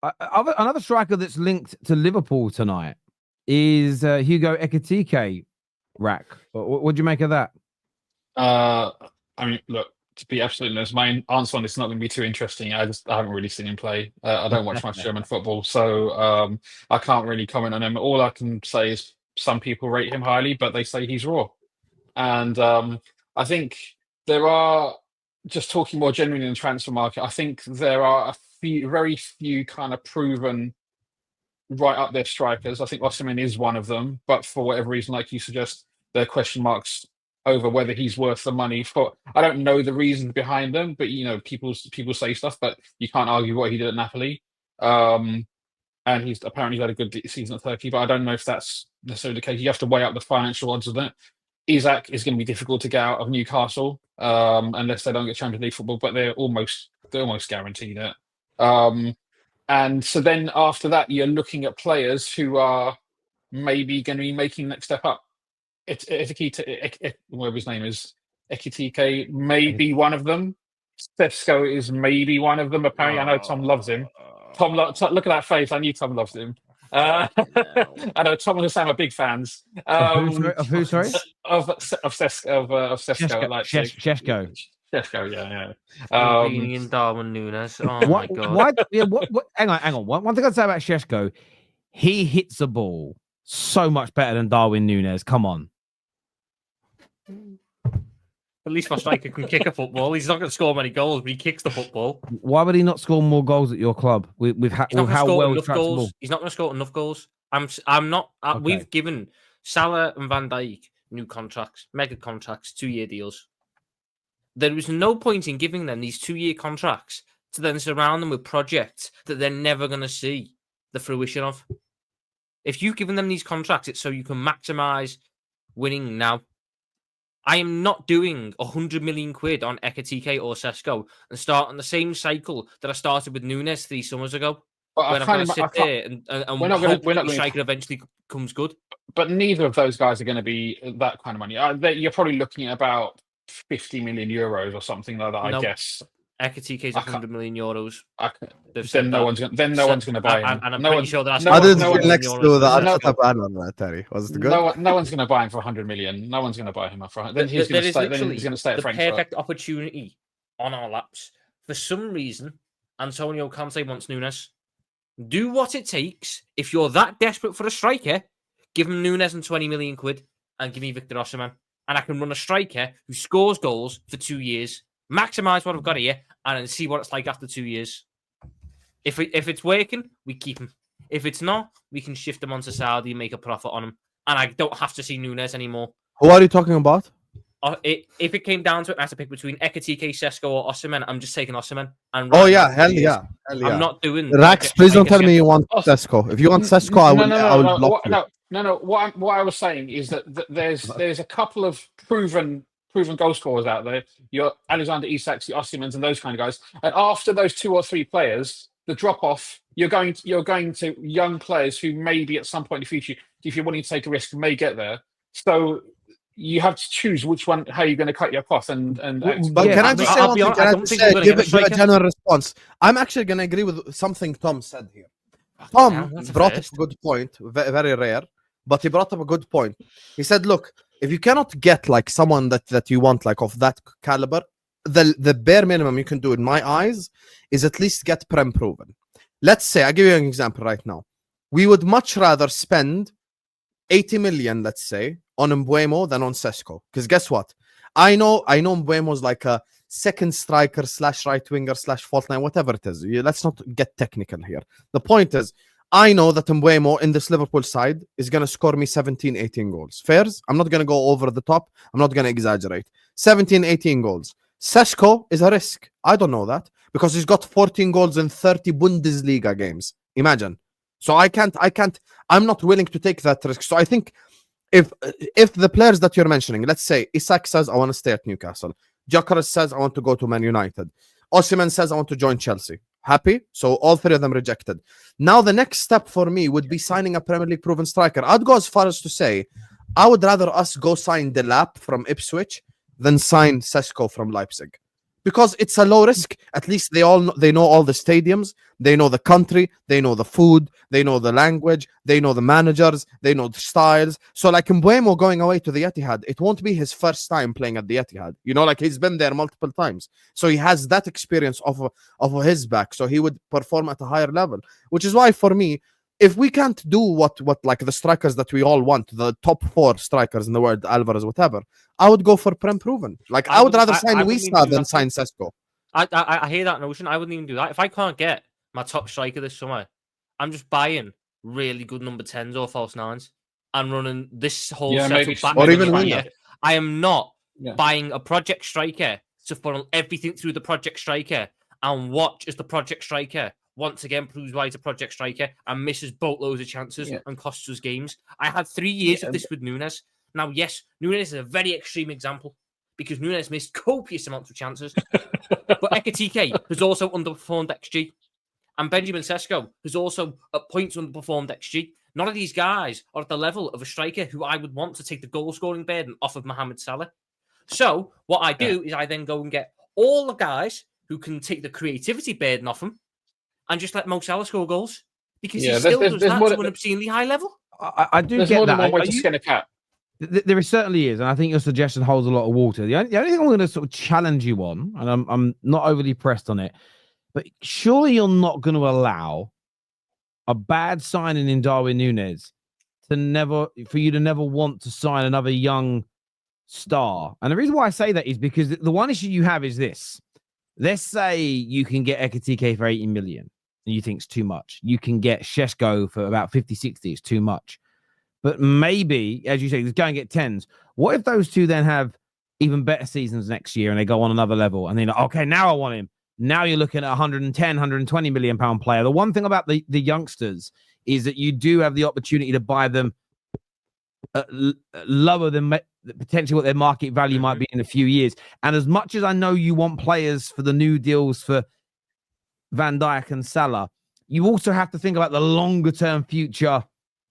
Another striker that's linked to Liverpool tonight is Hugo Ekitike. Rack. What do you make of that? I mean, look, to be absolutely honest, my answer on this is not going to be too interesting. I haven't really seen him play. I don't watch much German football, so I can't really comment on him. All I can say is some people rate him highly, but they say he's raw. And I think there are, just talking more generally in the transfer market, I think there are very few kind of proven right up there strikers. I think Osimhen is one of them, but for whatever reason, like you suggest, there are question marks over whether he's worth the money. For I don't know the reasons behind them, but people say stuff, but you can't argue what he did at Napoli. And he's apparently had a good season at Turkey, but I don't know if that's necessarily the case. You have to weigh up the financial odds of that. Isak is going to be difficult to get out of Newcastle unless they don't get Champions League football, but they're almost guaranteed it. And so then after that, you're looking at players who are maybe going to be making the next step up. Whatever his name is, Ekitike may be one of them. Sesko is maybe one of them. Apparently, I know Tom loves him. Look at that face. I knew Tom loves him. I know Tom and Sam are big fans. Of who? Sorry, of Sesko. Sesko. Sesko, yeah. And Darwin Nunez. Oh my god. What? Yeah. What? Hang on. One thing I'd say about Sesko, he hits the ball so much better than Darwin Nunez. Come on. At least my striker can kick a football. He's not going to score many goals, but he kicks the football. Why would he not score more goals at your club? With how well he tracks the ball? He's not going to score enough goals. I'm not. Okay. We've given Salah and Van Dijk new contracts, mega contracts, 2-year deals. There was no point in giving them these 2-year contracts to then surround them with projects that they're never going to see the fruition of. If you've given them these contracts, it's so you can maximize winning now. I am not doing 100 million quid on Ekitike or Sesko and start on the same cycle that I started with Nunez 3 summers ago. When I'm going to sit there and hope the striker eventually comes good. But neither of those guys are going to be that kind of money. You're probably looking at about 50 million euros or something like that, I guess. Ekitike is 100 million euros. Then no one's going to buy him. And I'm pretty sure that's I didn't feel next to the Arteta ban on that, Terry. Was it good? No one's going to buy him for 100 million. No one's going to buy him for. Then he's going to stay. Then he's going to stay at Frankfurt. The perfect opportunity on our laps. For some reason, Antonio Conte wants Nunez. Do what it takes. If you're that desperate for a striker, give him Nunez and 20 million quid and give me Victor Osimhen. And I can run a striker who scores goals for 2 years, maximise what I've got here, and then see what it's like after 2 years. If it's working, we keep him. If it's not, we can shift him onto Saudi and make a profit on him. And I don't have to see Nunez anymore. Who are you talking about? If it came down to it, I had to pick between Ekitike, Sesko, or Osimhen. I'm just taking Osimhen. And hell yeah. I'm not doing. Rax, please don't tell me you want Sesko. If you want Sesko, I will block you. No. What I was saying is that there's a couple of proven goal scorers out there. Your Alexander Isaks, your Osimhens, and those kind of guys. And after those 2 or 3 players, the drop off, you're going to young players who maybe at some point in the future, if you're willing to take a risk, may get there. So you have to choose which one, how you're going to cut your costs. But can I just say one thing? Can I just give a general response? I'm actually going to agree with something Tom said here. Tom brought up a good point, very rare, but he brought up a good point. He said, look, if you cannot get like someone that you want, like of that caliber, the bare minimum you can do in my eyes is at least get Prem proven. Let's say, I'll give you an example right now. We would much rather spend 80 million, let's say, on Mbeumo than on Sesko. Because guess what? I know Mbuemo's like a second striker / right winger / fault line, whatever it is. Let's not get technical here. The point is, I know that Mbeumo in this Liverpool side is going to score me 17, 18 goals. Fairs? I'm not going to go over the top. I'm not going to exaggerate. 17, 18 goals. Sesko is a risk. I don't know that because he's got 14 goals in 30 Bundesliga games. Imagine. So I'm not willing to take that risk. So I think if the players that you're mentioning, let's say Isak says, I want to stay at Newcastle. Gyökeres says, I want to go to Man United. Osimhen says, I want to join Chelsea. Happy? So all 3 of them rejected. Now the next step for me would be signing a Premier League proven striker. I'd go as far as to say, I would rather us go sign Delap from Ipswich than sign Sesko from Leipzig. because it's a low risk. At least they know all the stadiums, they know the country, they know the food, they know the language, they know the managers, they know the styles. So like Mbeumo going away to the Etihad, it won't be his first time playing at the Etihad. You know, like he's been there multiple times, so he has that experience of his back. So he would perform at a higher level, which is why for me, if we can't do what like the strikers that we all want, the top 4 strikers in the world, Alvarez, whatever, I would go for Prem Proven. Like I would rather sign Wisa than sign Sesko. I hear that notion. I wouldn't even do that. If I can't get my top striker this summer, I'm just buying really good number 10s or false 9s and running this whole setup back. Or even winger. I am not buying a project striker to funnel everything through the project striker and watch as the project striker once again proves why he's a project striker and misses boatloads of chances and costs us games. I had 3 years of this with Nunez. Now, yes, Nunez is a very extreme example because Nunez missed copious amounts of chances. But Ekitike has also underperformed XG. And Benjamin Sesko has also at points underperformed XG. None of these guys are at the level of a striker who I would want to take the goal-scoring burden off of Mohamed Salah. So what I do is I then go and get all the guys who can take the creativity burden off him and just let Mo Salah score goals because he still does that to an obscenely high level. I do there's get more that. Than one way to skin a cat. There certainly is, and I think your suggestion holds a lot of water. The only thing I'm going to sort of challenge you on, and I'm not overly pressed on it, but surely you're not going to allow a bad signing in Darwin Nunez for you to never want to sign another young star. And the reason why I say that is because the one issue you have is this. Let's say you can get Ekitike for 80 million and you think it's too much. You can get Sesko for about 50, 60. It's too much. But maybe, as you say, let's go and get 10s. What if those two then have even better seasons next year and they go on another level and they're like, okay, now I want him. Now you're looking at 110, 120 million pound player. The one thing about the youngsters is that you do have the opportunity to buy them lower than potentially what their market value might be in a few years. And as much as I know you want players for the new deals for Van Dijk and Salah, you also have to think about the longer term future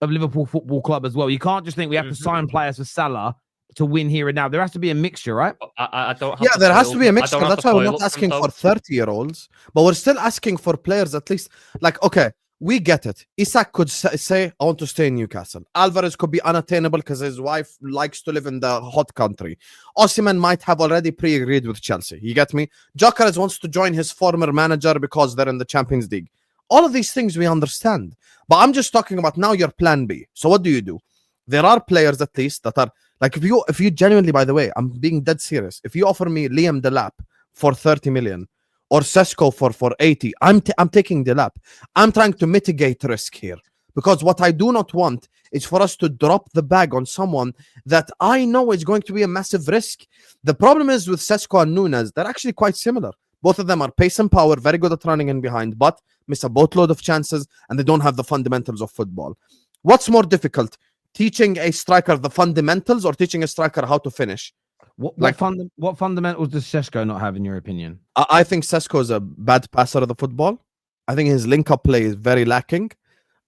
of Liverpool Football Club as well. You can't just think we have to sign players for Salah to win here and now. There has to be a mixture, right? I don't have there has to be a mixture. That's why we're not asking for 30-year-olds, but we're still asking for players at least. Like, okay, we get it. Isak could say, I want to stay in Newcastle. Alvarez could be unattainable because his wife likes to live in the hot country. Osimhen might have already pre-agreed with Chelsea. You get me? Gyökeres wants to join his former manager because they're in the Champions League. All of these things we understand. But I'm just talking about now your plan B. So what do? There are players at least that are like, if you genuinely, by the way, I'm being dead serious. If you offer me Liam Delap for 30 million or Sesko for 80, I'm taking Delap. I'm trying to mitigate risk here because what I do not want is for us to drop the bag on someone that I know is going to be a massive risk. The problem is with Sesko and Nunez, they're actually quite similar. Both of them are pace and power, very good at running in behind, but miss a boatload of chances and they don't have the fundamentals of football. What's more difficult? Teaching a striker the fundamentals or teaching a striker how to finish? What fundamentals does Sesko not have in your opinion? I think Sesko is a bad passer of the football. I think his link-up play is very lacking.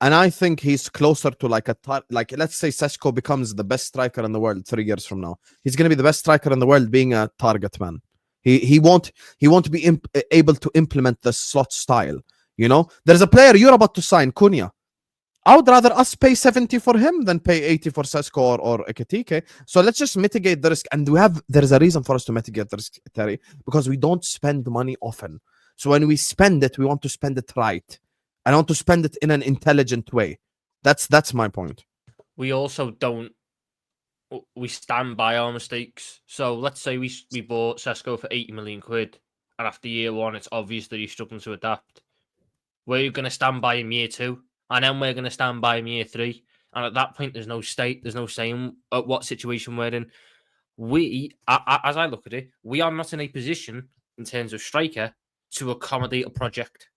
And I think he's closer to like let's say Sesko becomes the best striker in the world 3 years from now. He's going to be the best striker in the world being a target man. He won't be able to implement the slot style. You know, there's a player you're about to sign, Cunha. I would rather us pay 70 for him than pay 80 for Sesko or Ekitike. So let's just mitigate the risk. And there's a reason for us to mitigate the risk, Terry, because we don't spend money often. So when we spend it, we want to spend it right. I want to spend it in an intelligent way. That's my point. We also we stand by our mistakes. So let's say we bought Sesko for 80 million quid, and after year one, it's obvious that he's struggling to adapt. We're going to stand by him year 2, and then we're going to stand by him year 3. And at that point, there's no saying at what situation we're in. As I look at it, we are not in a position in terms of striker to accommodate a project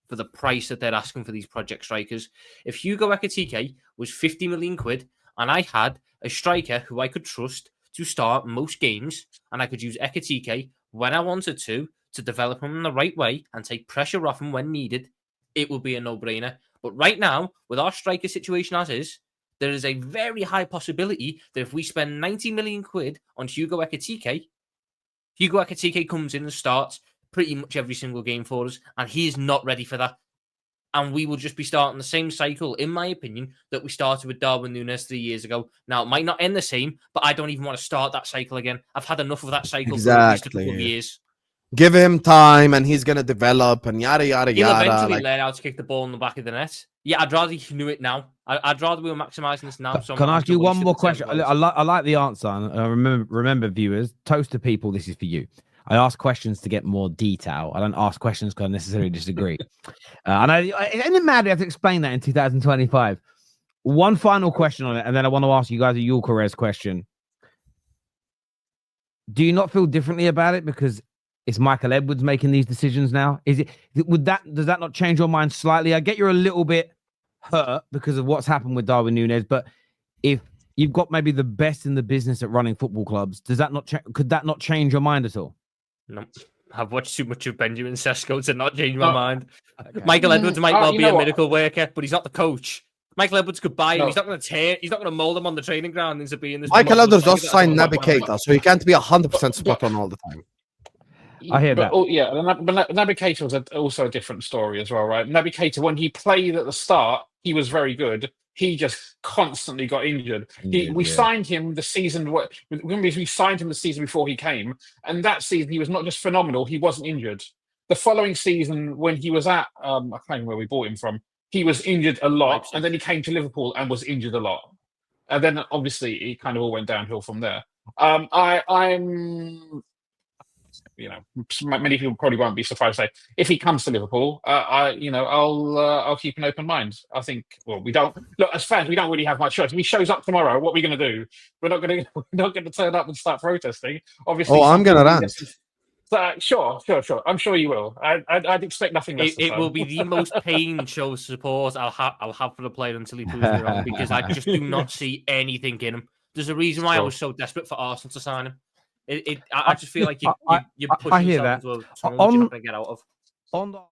for the price that they're asking for these project strikers. If Hugo Ekitike was 50 million quid and I had a striker who I could trust to start most games and I could use Ekitike when I wanted to develop him in the right way and take pressure off him when needed, it would be a no-brainer. But right now, with our striker situation as is, there is a very high possibility that if we spend 90 million quid on Hugo Ekitike, Hugo Ekitike comes in and starts pretty much every single game for us, and he is not ready for that. And we will just be starting the same cycle, in my opinion, that we started with Darwin Nunez 3 years ago. Now, it might not end the same, but I don't even want to start that cycle again. I've had enough of that cycle for at least a couple of years. Give him time, and he's going to develop, and yada, yada, He'll yada. eventually learn how to kick the ball in the back of the net. Yeah, I'd rather he knew it now. I'd rather we were maximising this now. Can I ask you one more question? I like the answer. And remember, viewers, toast to people, this is for you. I ask questions to get more detail. I don't ask questions because I necessarily disagree. I know, isn't it mad we have to explain that in 2025? One final question on it, and then I want to ask you guys a Yulkarez question. Do you not feel differently about it because it's Michael Edwards making these decisions now? Does that not change your mind slightly? I get you're a little bit hurt because of what's happened with Darwin Nunez, but if you've got maybe the best in the business at running football clubs, could that not change your mind at all? No, I've watched too much of Benjamin Sesko to not change my mind. Okay. Michael Edwards might well be a miracle worker, but he's not the coach. Michael Edwards could buy him. No. He's not going to mold him on the training ground into being this. Michael Edwards also signed Naby Keita, so he can't be 100% spot on all the time. I hear that. Oh, yeah, but Naby Keita was also a different story as well, right? Naby Keita, when he played at the start, he was very good. He just constantly got injured. We signed him the season. We signed him the season before he came, and that season he was not just phenomenal. He wasn't injured. The following season, when he was at, I can't remember where we bought him from. He was injured a lot, and then he came to Liverpool and was injured a lot, and then obviously it kind of all went downhill from there. I'm. Many people probably won't be surprised to say if he comes to Liverpool, I'll keep an open mind. I think. Well, we don't look as fans. We don't really have much choice. If he shows up tomorrow, what are we going to do? We're not going to turn up and start protesting. Obviously, I'm going to rant. Sure. I'm sure you will. I'd expect nothing less. It will be the most pain show support I'll have for the player until he proves me wrong, because I just do not see anything in him. There's a reason why I was so desperate for Arsenal to sign him. I just feel like you're pushing yourself into a tunnel that you're not going to get out of.